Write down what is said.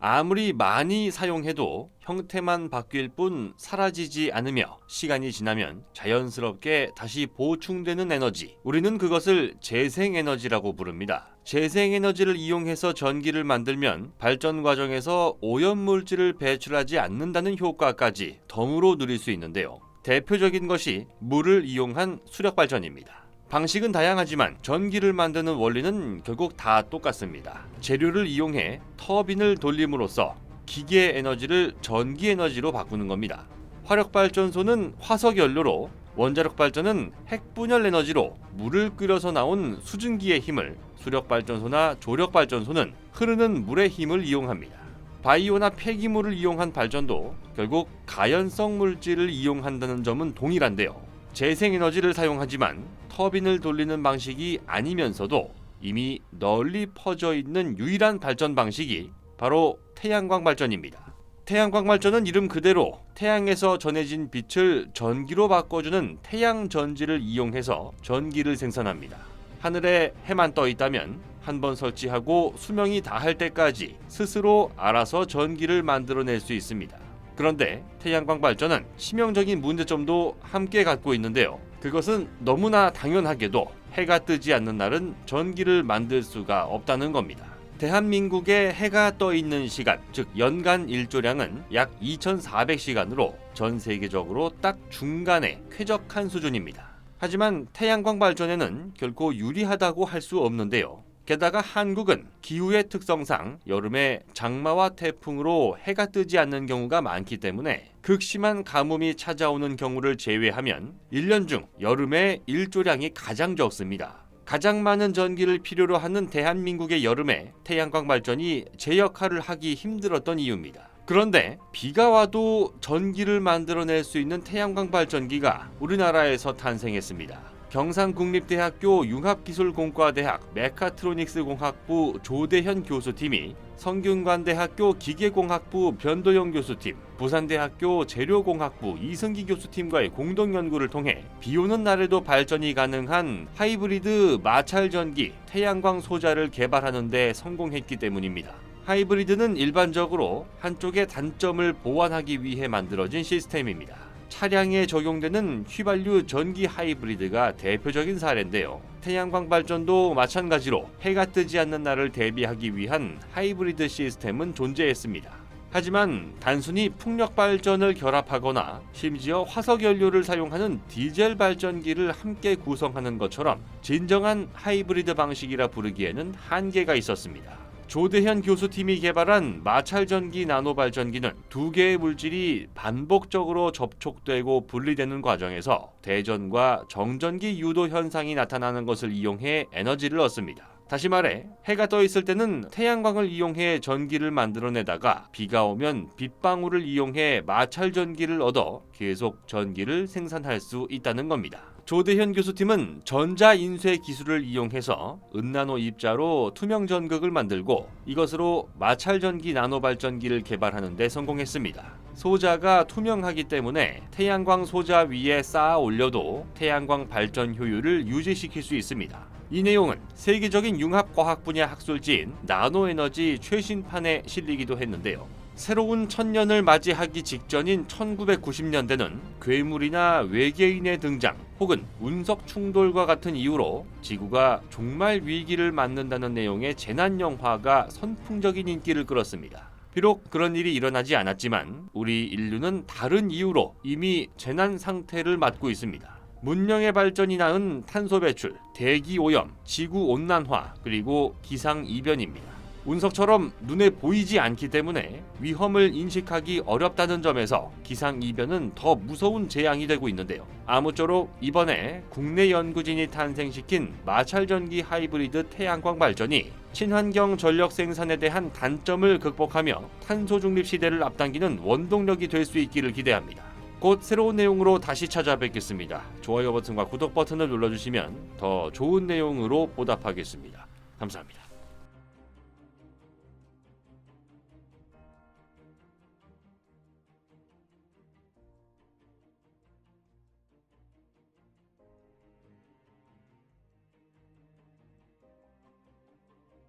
아무리 많이 사용해도 형태만 바뀔 뿐 사라지지 않으며 시간이 지나면 자연스럽게 다시 보충되는 에너지. 우리는 그것을 재생에너지라고 부릅니다. 재생에너지를 이용해서 전기를 만들면 발전 과정에서 오염물질을 배출하지 않는다는 효과까지 덤으로 누릴 수 있는데요. 대표적인 것이 물을 이용한 수력발전입니다. 방식은 다양하지만 전기를 만드는 원리는 결국 다 똑같습니다. 재료를 이용해 터빈을 돌림으로써 기계 에너지를 전기 에너지로 바꾸는 겁니다. 화력발전소는 화석 연료로, 원자력 발전은 핵분열 에너지로 물을 끓여서 나온 수증기의 힘을, 수력발전소나 조력발전소는 흐르는 물의 힘을 이용합니다. 바이오나 폐기물을 이용한 발전도 결국 가연성 물질을 이용한다는 점은 동일한데요. 재생에너지를 사용하지만 터빈을 돌리는 방식이 아니면서도 이미 널리 퍼져 있는 유일한 발전 방식이 바로 태양광 발전입니다. 태양광 발전은 이름 그대로 태양에서 전해진 빛을 전기로 바꿔주는 태양 전지를 이용해서 전기를 생산합니다. 하늘에 해만 떠 있다면 한번 설치하고 수명이 다할 때까지 스스로 알아서 전기를 만들어낼 수 있습니다. 그런데 태양광 발전은 치명적인 문제점도 함께 갖고 있는데요. 그것은 너무나 당연하게도 해가 뜨지 않는 날은 전기를 만들 수가 없다는 겁니다. 대한민국에 해가 떠 있는 시간, 즉 연간 일조량은 약 2,400시간으로 전 세계적으로 딱 중간에 쾌적한 수준입니다. 하지만 태양광 발전에는 결코 유리하다고 할 수 없는데요. 게다가 한국은 기후의 특성상 여름에 장마와 태풍으로 해가 뜨지 않는 경우가 많기 때문에 극심한 가뭄이 찾아오는 경우를 제외하면 1년 중 여름에 일조량이 가장 적습니다. 가장 많은 전기를 필요로 하는 대한민국의 여름에 태양광 발전이 제 역할을 하기 힘들었던 이유입니다. 그런데 비가 와도 전기를 만들어낼 수 있는 태양광 발전기가 우리나라에서 탄생했습니다. 경상국립대학교 융합기술공과대학 메카트로닉스공학부 조대현 교수팀이 성균관대학교 기계공학부 변도영 교수팀, 부산대학교 재료공학부 이승기 교수팀과의 공동연구를 통해 비오는 날에도 발전이 가능한 하이브리드 마찰전기 태양광 소자를 개발하는 데 성공했기 때문입니다. 하이브리드는 일반적으로 한쪽의 단점을 보완하기 위해 만들어진 시스템입니다. 차량에 적용되는 휘발유 전기 하이브리드가 대표적인 사례인데요. 태양광 발전도 마찬가지로 해가 뜨지 않는 날을 대비하기 위한 하이브리드 시스템은 존재했습니다. 하지만 단순히 풍력 발전을 결합하거나 심지어 화석 연료를 사용하는 디젤 발전기를 함께 구성하는 것처럼 진정한 하이브리드 방식이라 부르기에는 한계가 있었습니다. 조대현 교수팀이 개발한 마찰전기 나노발전기는 두 개의 물질이 반복적으로 접촉되고 분리되는 과정에서 대전과 정전기 유도 현상이 나타나는 것을 이용해 에너지를 얻습니다. 다시 말해 해가 떠 있을 때는 태양광을 이용해 전기를 만들어내다가 비가 오면 빗방울을 이용해 마찰전기를 얻어 계속 전기를 생산할 수 있다는 겁니다. 조대현 교수팀은 전자인쇄 기술을 이용해서 은나노 입자로 투명 전극을 만들고 이것으로 마찰전기 나노발전기를 개발하는 데 성공했습니다. 소자가 투명하기 때문에 태양광 소자 위에 쌓아 올려도 태양광 발전 효율을 유지시킬 수 있습니다. 이 내용은 세계적인 융합과학 분야 학술지인 나노에너지 최신판에 실리기도 했는데요. 새로운 천년을 맞이하기 직전인 1990년대는 괴물이나 외계인의 등장 혹은 운석 충돌과 같은 이유로 지구가 종말 위기를 맞는다는 내용의 재난 영화가 선풍적인 인기를 끌었습니다. 비록 그런 일이 일어나지 않았지만 우리 인류는 다른 이유로 이미 재난 상태를 맞고 있습니다. 문명의 발전이 낳은 탄소 배출, 대기 오염, 지구 온난화, 그리고 기상 이변입니다. 운석처럼 눈에 보이지 않기 때문에 위험을 인식하기 어렵다는 점에서 기상 이변은 더 무서운 재앙이 되고 있는데요. 아무쪼록 이번에 국내 연구진이 탄생시킨 마찰전기 하이브리드 태양광 발전이 친환경 전력 생산에 대한 단점을 극복하며 탄소 중립 시대를 앞당기는 원동력이 될 수 있기를 기대합니다. 곧 새로운 내용으로 다시 찾아뵙겠습니다. 좋아요 버튼과 구독 버튼을 눌러주시면 더 좋은 내용으로 보답하겠습니다. 감사합니다.